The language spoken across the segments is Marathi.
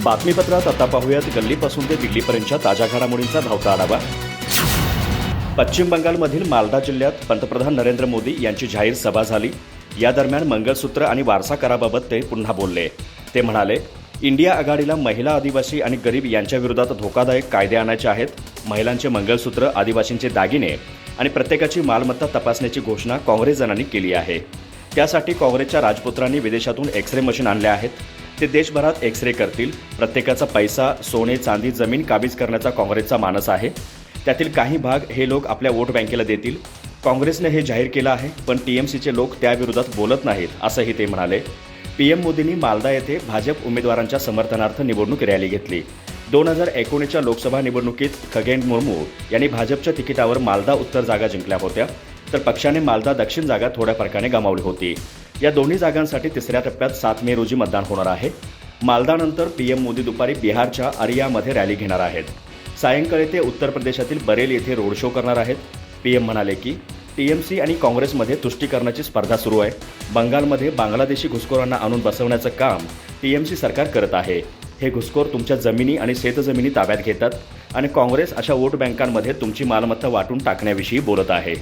बातमीपत्रात आता पाहूयात गल्लीपासून ते दिल्लीपर्यंतच्या ताज्या घडामोडींचा धावता आढावा। पश्चिम बंगालमधील मालदा जिल्ह्यात पंतप्रधान नरेंद्र मोदी यांची जाहीर सभा झाली। या दरम्यान मंगळसूत्र आणि वारसा कराबाबत ते पुन्हा बोलले। ते म्हणाले, इंडिया आघाडीला महिला, आदिवासी आणि गरीब यांच्या विरोधात धोकादायक कायदे आणायचे आहेत। महिलांचे मंगळसूत्र, आदिवासींचे दागिने आणि प्रत्येकाची मालमत्ता तपासण्याची घोषणा काँग्रेसजनांनी केली आहे। त्यासाठी काँग्रेसच्या राजपुत्रांनी विदेशातून एक्स-रे मशीन आणले आहेत। ते देशभरात एक्स-रे करतील। प्रत्येकाचा पैसा, सोने, चांदी, जमीन काबीज करण्याचा काँग्रेसचा मानस आहे। त्यातील काही भाग हे लोक आपल्या वोट बँकेला देतील। काँग्रेसने हे जाहीर केलं आहे, पण टीएमसीचे लोक त्याविरोधात बोलत नाहीत, असंही ते म्हणाले। पीएम मोदींनी मालदा येथे भाजप उमेदवारांच्या समर्थनार्थ निवडणूक रॅली घेतली। 2019च्या लोकसभा निवडणुकीत खगेन मुर्मू यांनी भाजपच्या तिकिटावर मालदा उत्तर जागा जिंकल्या होत्या, तर पक्षाने मालदा दक्षिण जागा थोड्या फरकाने गमावली होती। या दोन्ही जागांसाठी तिसऱ्या टप्प्यात 7 मे रोजी मतदान होणार आहे। मालदानंतर पीएम मोदी दुपारी बिहारच्या अरियामध्ये रॅली घेणार आहेत। सायंकाळी ते उत्तर प्रदेशातील बरेली येथे रोड शो करणार आहेत। पीएम म्हणाले की टीएमसी आणि काँग्रेसमध्ये तुष्टीकरणाची स्पर्धा सुरू आहे। बंगालमध्ये बांगलादेशी घुसखोरांना आणून बसवण्याचं काम टीएमसी सरकार करत आहे। हे घुसखोर तुमच्या जमिनी आणि शेतजमिनी ताब्यात घेतात आणि काँग्रेस अशा वोट बँकांमध्ये तुमची मालमत्ता वाटून टाकण्याविषयी बोलत आहे।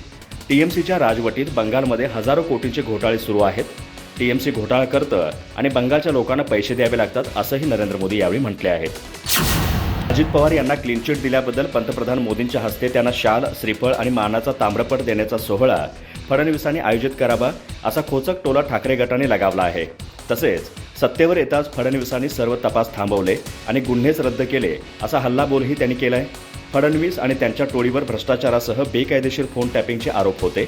टीएमसीच्या राजवटीत बंगालमध्ये हजारो कोटींचे घोटाळे सुरू आहेत। टीएमसी घोटाळा करतं आणि बंगालच्या लोकांना पैसे द्यावे लागतात, असंही नरेंद्र मोदी यावेळी म्हटले आहे। अजित पवार यांना क्लीन चिट दिल्याबद्दल पंतप्रधान मोदींच्या हस्ते त्यांना शाल, श्रीफळ आणि मानाचा ताम्रपट देण्याचा सोहळा फडणवीसांनी आयोजित करावा, असा खोचक टोला ठाकरे गटाने लगावला आहे। तसेच सत्तेवर येताच फडणवीसांनी सर्व तपास थांबवले आणि गुन्हेच रद्द केले, असा हल्लाबोलही त्यांनी केलाय। फडणवीस आणि त्यांच्या टोळीवर भ्रष्टाचारासह बेकायदेशीर फोन टॅपिंगचे आरोप होते।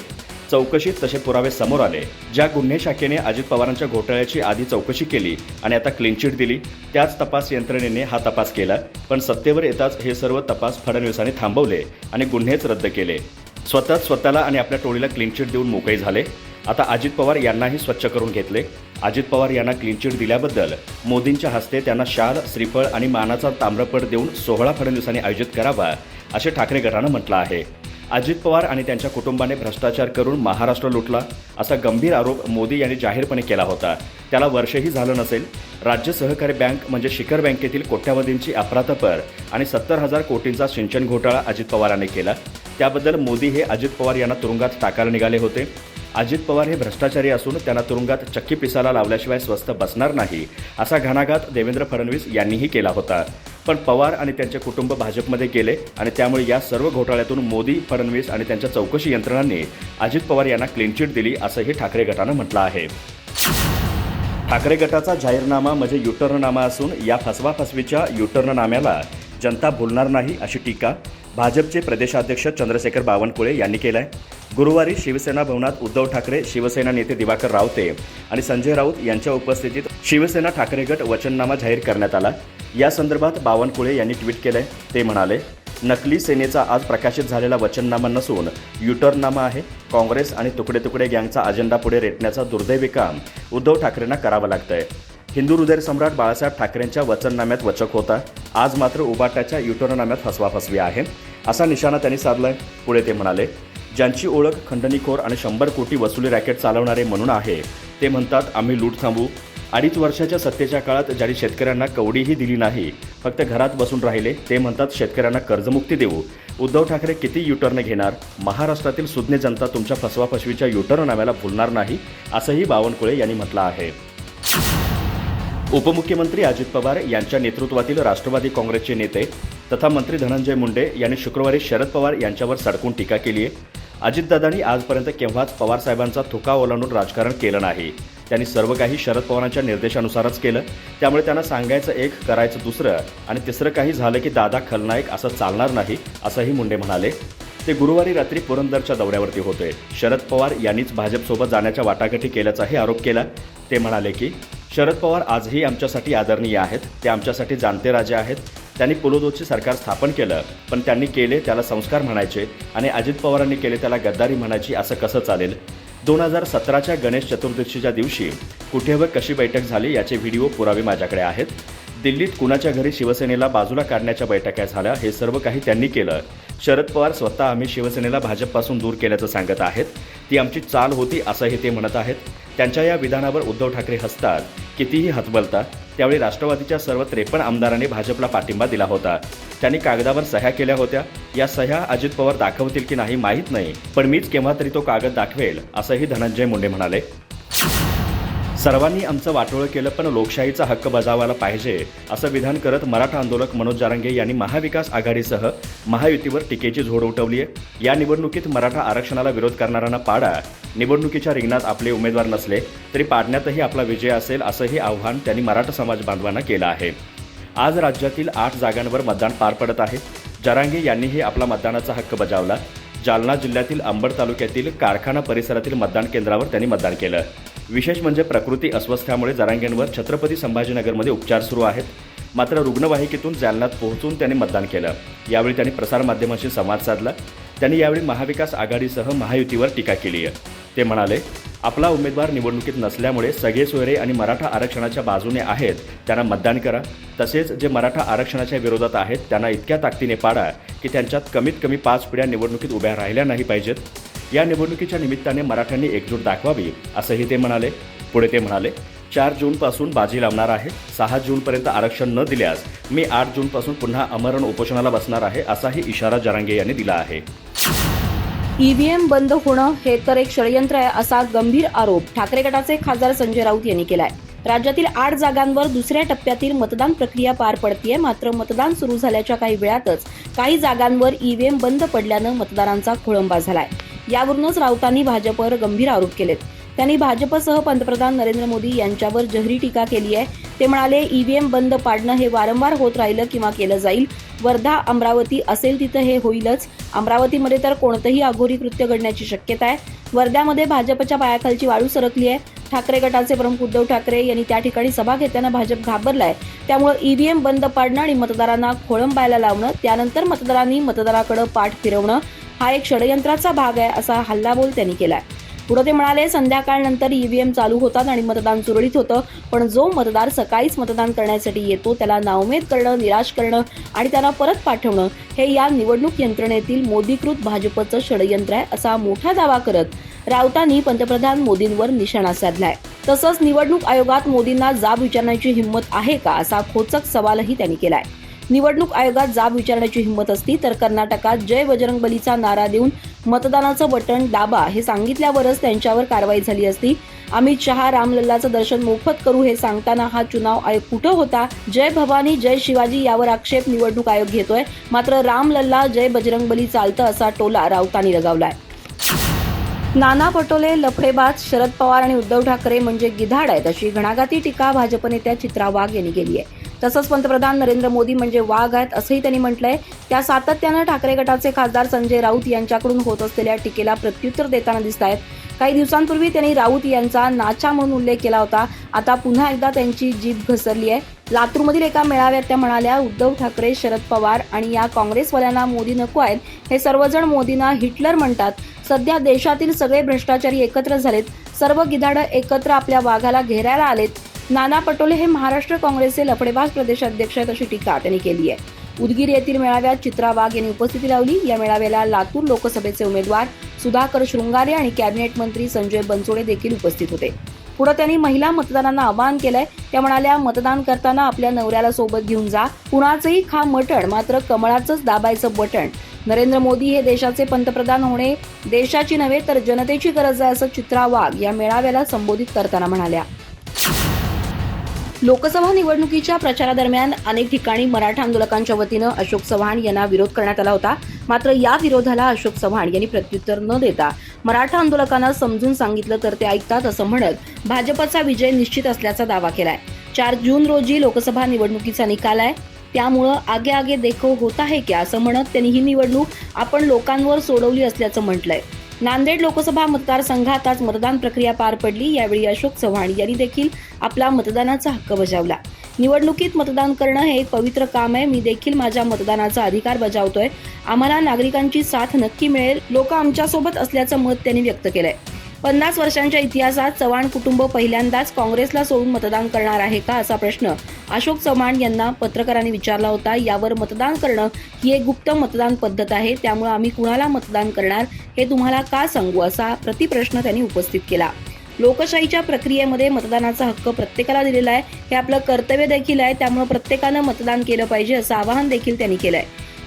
चौकशीत तसे पुरावे समोर आले। ज्या गुन्हे शाखेने अजित पवारांच्या घोटाळ्याची आधी चौकशी केली आणि आता क्लीन चिट दिली, त्याच तपास यंत्रणेने हा तपास केला, पण सत्तेवर येताच हे सर्व तपास फडणवीसांनी थांबवले आणि गुन्हेच रद्द केले। स्वतःला आणि आपल्या टोळीला क्लीन चिट देऊन मोकळे झाले। आता अजित पवार यांनाही स्वच्छ करून घेतले। अजित पवार यांना क्लीन चिट दिल्याबद्दल मोदींच्या हस्ते त्यांना शाल, श्रीफळ आणि मानाचा ताम्रपट देऊन सोहळा फडणवीसांनी आयोजित करावा, असे ठाकरे गटानं म्हटलं आहे। अजित पवार आणि त्यांच्या कुटुंबाने भ्रष्टाचार करून महाराष्ट्र लुटला, असा गंभीर आरोप मोदी यांनी जाहीरपणे केला होता। त्याला वर्षही झालं नसेल। राज्य सहकारी बँक म्हणजे शिखर बँकेतील कोट्यावधींची अफरातफर आणि 70,000 कोटींचा सिंचन घोटाळा अजित पवारांनी केला। त्याबद्दल मोदी हे अजित पवार यांना तुरुंगात टाकायला निघाले होते। अजित पवार हे भ्रष्टाचारी असून त्यांना तुरुंगात चक्की पिसाला लावल्याशिवाय स्वस्थ बसणार नाही, असा घणाघात देवेंद्र फडणवीस यांनीही केला होता। पण पवार आणि त्यांचे कुटुंब भाजपमध्ये गेले आणि त्यामुळे या सर्व घोटाळ्यातून मोदी, फडणवीस आणि त्यांच्या चौकशी यंत्रणांनी अजित पवार यांना क्लीन चिट दिली, असंही ठाकरे गटानं म्हटलं आहे। ठाकरे गटाचा जाहीरनामा म्हणजे युटर्ननामा असून या फसवाफसवीच्या युटर्ननाम्याला जनता भुलणार नाही, अशी टीका भाजपचे प्रदेशाध्यक्ष चंद्रशेखर बावनकुळे यांनी केलं आहे। गुरुवारी शिवसेना भवनात उद्धव ठाकरे, शिवसेना नेते दिवाकर रावते आणि संजय राऊत यांच्या उपस्थितीत शिवसेना ठाकरे गट वचननामा जाहीर करण्यात आला। या संदर्भात बावनकुळे यांनी ट्विट केलंय। ते म्हणाले, नकली सेनेचा आज प्रकाशित झालेला वचननामा नसून युटर्ननामा आहे। काँग्रेस आणि तुकडे तुकडे गँगचा अजेंडा पुढे रेटण्याचा दुर्दैवी काम उद्धव ठाकरेंना करावं लागतंय। हिंदू हृदय सम्राट बाळासाहेब ठाकरेंच्या वचननाम्यात वचक होता, आज मात्र उबाटाच्या युटर्ननाम्यात फसवाफसवी आहे, असा निशाणा त्यांनी साधलाय। पुढे ते म्हणाले, ज्यांची ओळख खंडणीखोर आणि 100 कोटी वसुली रॅकेट चालवणारे म्हणून आहे, ते म्हणतात आम्ही लूट थांबवू। 2.5 वर्षाच्या सत्तेच्या काळात ज्यांनी शेतकऱ्यांना कवडीही दिली नाही, फक्त घरात बसून राहिले, ते म्हणतात शेतकऱ्यांना कर्जमुक्ती देऊ। उद्धव ठाकरे किती युटर्न घेणार? महाराष्ट्रातील सुज्ञ जनता तुमच्या फसवाफसवीच्या युटर्ननाम्याला भुलणार नाही, असंही बावनकुळे यांनी म्हटलं आहे। उपमुख्यमंत्री अजित पवार यांच्या नेतृत्वातील राष्ट्रवादी काँग्रेसचे नेते तथा मंत्री धनंजय मुंडे यांनी शुक्रवारी शरद पवार यांच्यावर सडकून टीका केली आहे। अजितदादांनी आजपर्यंत केव्हाच पवारसाहेबांचा थुका ओलांडून राजकारण केलं नाही। त्यांनी सर्व काही शरद पवारांच्या निर्देशानुसारच केलं। त्यामुळे त्यांना सांगायचं एक, करायचं दुसरं आणि तिसरं काही झालं की दादा खलनायक असं चालणार नाही, असंही मुंडे म्हणाले। ते गुरुवारी रात्री पुरंदरच्या दौऱ्यावरती होते। शरद पवार यांनीच भाजपसोबत जाण्याच्या वाटाघाटी केल्याचाही आरोप केला। ते म्हणाले की शरद पवार आजही आमच्यासाठी आदरणीय आहेत, ते आमच्यासाठी जाणते राजे आहेत। त्यांनी पुलोदोचे सरकार स्थापन केलं, पण त्यांनी केले त्याला संस्कार म्हणायचे आणि अजित पवारांनी केले त्याला गद्दारी म्हणायची, असं कसं चालेल? 2017च्या गणेश चतुर्दशीच्या दिवशी कुठे व कशी बैठक झाली याचे व्हिडिओ पुरावे माझ्याकडे आहेत। दिल्लीत कुणाच्या घरी शिवसेनेला बाजूला काढण्याच्या बैठका झाल्या, हे सर्व काही त्यांनी केलं। शरद पवार स्वतः आम्ही शिवसेनेला भाजपपासून दूर केल्याचं सांगत आहेत, ती आमची चाल होती, असंही ते म्हणत आहेत। त्यांच्या या विधानावर उद्धव ठाकरे हसतात, कितीही हतबलतात. त्यावेळी राष्ट्रवादीच्या सर्व 53 आमदारांनी भाजपला पाठिंबा दिला होता. त्यांनी कागदावर सह्या केल्या होत्या. या सह्या अजित पवार दाखवतील की नाही माहीत नाही, पण मीच केव्हा तरी तो कागद दाखवेल, असंही धनंजय मुंडे म्हणाले. सर्वांनी आमचं वाटोळं केलं, पण लोकशाहीचा हक्क बजावायला पाहिजे, असं विधान करत मराठा आंदोलक मनोज जरांगे यांनी महाविकास आघाडीसह महायुतीवर टीकेची झोड उठवली आहे. या निवडणुकीत मराठा आरक्षणाला विरोध करणाऱ्यांना पाडा. निवडणुकीच्या रिंगणात आपले उमेदवार नसले तरी पाडण्यातही आपला विजय असेल, असंही आव्हान त्यांनी मराठा समाज बांधवांना केलं आहे. आज राज्यातील 8 जागांवर मतदान पार पडत आहे. जरांगे यांनीही आपला मतदानाचा हक्क बजावला. जालना जिल्ह्यातील अंबड तालुक्यातील कारखाना परिसरातील मतदान केंद्रावर त्यांनी मतदान केलं. विशेष म्हणजे प्रकृती अस्वस्थ्यामुळे जरांगेंवर छत्रपती संभाजीनगरमध्ये उपचार सुरू आहेत. मात्र रुग्णवाहिकेतून जालन्यात पोहोचून त्यांनी मतदान केलं. यावेळी त्यांनी प्रसारमाध्यमांशी संवाद साधला. त्यांनी यावेळी महाविकास आघाडीसह महायुतीवर टीका केली आहे. ते म्हणाले, आपला उमेदवार निवडणुकीत नसल्यामुळे सगळे सोयरे आणि मराठा आरक्षणाच्या बाजूने आहेत त्यांना मतदान करा. तसेच जे मराठा आरक्षणाच्या विरोधात आहेत त्यांना इतक्या ताकदीने पाडा की त्यांच्यात कमीत कमी 5 पिढ्या निवडणुकीत उभ्या राहिल्या नाही पाहिजेत. या निवडणुकीच्या निमित्ताने मराठ्यांनी एकजूट दाखवावी, असंही ते म्हणाले. पुढे ते म्हणाले, 4 जूनपासून बाजी लावणार आहे. 6 जूनपर्यंत आरक्षण न दिल्यास मी 8 जूनपासून पुन्हा आमरण उपोषणाला बसणार आहे, असाही इशारा जरांगे यांनी दिला आहे. ईव्हीएम बंद होणं हे तर एक षडयंत्र आहे, असा गंभीर आरोप ठाकरे गटाचे खासदार संजय राऊत यांनी केलाय. राज्यातील 8 जागांवर दुसऱ्या टप्प्यातील मतदान प्रक्रिया पार पडतीये. मात्र मतदान सुरू झाल्याच्या काही वेळातच काही जागांवर ईव्हीएम बंद पडल्यानं मतदारांचा खोळंबा झालाय. यावरूनच राऊतांनी भाजपवर गंभीर आरोप केलेत. त्यांनी भाजपसह पंतप्रधान नरेंद्र मोदी यांच्यावर जहरी टीका केली आहे. ते म्हणाले, ईव्हीएम बंद पाडणं हे वारंवार होत राहिलं किंवा केलं जाईल. वर्धा, अमरावती असेल तिथं हे होईलच. अमरावतीमध्ये तर कोणतंही अघोरी कृत्य घडण्याची शक्यता आहे. वर्ध्यामध्ये भाजपच्या पायाखालची वाळू सरकली आहे. ठाकरे गटाचे प्रमुख उद्धव ठाकरे यांनी त्या ठिकाणी सभा घेताना भाजप घाबरलाय. त्यामुळे ईव्हीएम बंद पाडणं आणि मतदारांना खोळंबायला लावणं, त्यानंतर मतदारांनी मतदाराकडे पाठ फिरवणं हा एक षडयंत्राचा भाग आहे, असा हल्लाबोल त्यांनी केलाय. पुढे ते म्हणाले, संध्याकाळनंतर ईव्हीएम चालू होतात आणि मतदान सुरळीत होतं, पण जो मतदार सकाळीच मतदान करण्यासाठी येतो त्याला नाउमेद करणं, निराश करणं आणि त्यांना परत पाठवणं हे या निवडणूक यंत्रणेतील मोदीकृत भाजपचं षडयंत्र आहे, असा मोठा दावा करत राऊतांनी पंतप्रधान मोदींवर निशाणा साधलाय. तसंच निवडणूक आयोगात मोदींना जाब विचारण्याची हिंमत आहे का, असा खोचक सवालही त्यांनी केलाय. निवडणूक आयोगात जाब विचारण्याची हिंमत असती तर कर्नाटकात जय बजरंगबलीचा नारा देऊन मतदानाचं बटन दाबा हे सांगितल्यावरच त्यांच्यावर कारवाई झाली असती. अमित शहा रामलल्लाचं दर्शन मोफत करू हे सांगताना हा चुनाव आयोग कुठं होता? जय भवानी जय शिवाजी यावर आक्षेप निवडणूक आयोग घेतोय. मात्र रामलल्ला जय बजरंगबली चालतं, असा टोला राऊतांनी लगावलाय. नाना पटोले लफडेबाज, शरद पवार आणि उद्धव ठाकरे म्हणजे गिधाड आहेत, अशी घणाघाती टीका भाजप नेत्या चित्रा वाघ यांनी केली आहे. तसंच पंतप्रधान नरेंद्र मोदी म्हणजे वाघ आहेत, असंही त्यांनी म्हटलंय. त्या सातत्यानं ठाकरे गटाचे खासदार संजय राऊत यांच्याकडून होत असलेल्या टीकेला प्रत्युत्तर देताना दिसत आहेत. काही दिवसांपूर्वी त्यांनी राऊत यांचा नाचा म्हणून उल्लेख केला होता. आता पुन्हा एकदा त्यांची जीभ घसरली आहे. लातूरमधील एका मेळाव्यात त्या म्हणाल्या, उद्धव ठाकरे, शरद पवार आणि या काँग्रेसवाल्यांना मोदी नको आहेत. हे सर्वजण मोदींना हिटलर म्हणतात. सध्या देशातील सगळे भ्रष्टाचारी एकत्र झालेत. सर्व गिधाडं एकत्र आपल्या वाघाला घेरायला आलेत. नाना पटोले हे महाराष्ट्र काँग्रेसचे लफडेबाज प्रदेशाध्यक्ष आहेत, अशी टीका त्यांनी केली आहे. उदगीर येथील मेळाव्यात चित्रा वाघ यांनी उपस्थिती लावली. या मेळाव्याला लातूर लोकसभेचे उमेदवार सुधाकर शृंगारे आणि कॅबिनेट मंत्री संजय बनसोडे देखील उपस्थित होते. पुढे त्यांनी महिला मतदारांना आवाहन केलंय. त्या म्हणाल्या, मतदान करताना आपल्या नवऱ्याला सोबत घेऊन जा. कुणाचंही खा मटण, मात्र कमळाचंच दाबायचं बटण. नरेंद्र मोदी हे देशाचे पंतप्रधान होणे देशाची नव्हे तर जनतेची गरज आहे, असं चित्रा वाघ या मेळाव्याला संबोधित करताना म्हणाल्या. लोकसभा निवडणुकीच्या प्रचारादरम्यान अनेक ठिकाणी मराठा आंदोलकांच्या वतीनं अशोक चव्हाण यांना विरोध करण्यात आला होता. मात्र या विरोधाला अशोक चव्हाण यांनी प्रत्युत्तर न देता मराठा आंदोलकांना समजून सांगितलं तर ते ऐकतात असं म्हणत भाजपचा विजय निश्चित असल्याचा दावा केलाय. 4 जून रोजी लोकसभा निवडणुकीचा निकाल आहे, त्यामुळं आगे आगे देखो होता है क्या असं म्हणत त्यांनी ही निवडणूक आपण लोकांवर सोडवली असल्याचं म्हटलंय. नांदेड लोकसभा मतदारसंघात आज मतदान प्रक्रिया पार पडली. यावेळी अशोक चव्हाण यांनी देखील आपला मतदानाचा हक्क बजावला. निवडणुकीत मतदान करणं हे एक पवित्र काम आहे. मी देखील माझ्या मतदानाचा अधिकार बजावतोय. आम्हाला नागरिकांची साथ नक्की मिळेल. लोक आमच्यासोबत असल्याचं मत त्यांनी व्यक्त केलंय. 50 वर्षांच्या इतिहासात चव्हाण कुटुंब पहिल्यांदाच काँग्रेसला सोडून मतदान करणार आहे का, असा प्रश्न अशोक चव्हाण यांना पत्रकारांनी विचारला होता. यावर मतदान करणं ही एक गुप्त मतदान पद्धत आहे, त्यामुळे आम्ही कुणाला मतदान करणार हे तुम्हाला का सांगू, असा प्रतिप्रश्न त्यांनी उपस्थित केला. लोकशाहीच्या प्रक्रियेमध्ये मतदानाचा हक्क प्रत्येकाला दिलेला आहे. हे आपलं कर्तव्य देखील आहे. त्यामुळे प्रत्येकानं मतदान केलं पाहिजे असं आवाहन देखील त्यांनी केलंय.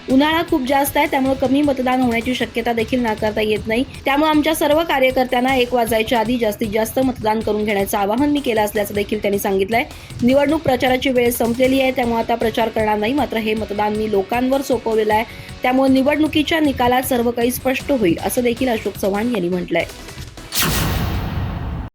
उन्हाळा खूप जास्त आहे, त्यामुळे कमी मतदान होण्याची शक्यता देखील नाकारता येत नाही. त्यामुळे आमच्या सर्व कार्यकर्त्यांना 1 वाजायच्या आधी जास्तीत जास्त मतदान करून घेण्याचं आवाहन मी केलं असल्याचं देखील त्यांनी सांगितलंय. निवडणूक प्रचाराची वेळ संपलेली आहे, त्यामुळे आता प्रचार करणार नाही. मात्र हे मतदान मी लोकांवर सोपवलेलं आहे. त्यामुळे निवडणुकीच्या निकालात सर्व काही स्पष्ट होईल असं देखील अशोक चव्हाण यांनी म्हटलंय.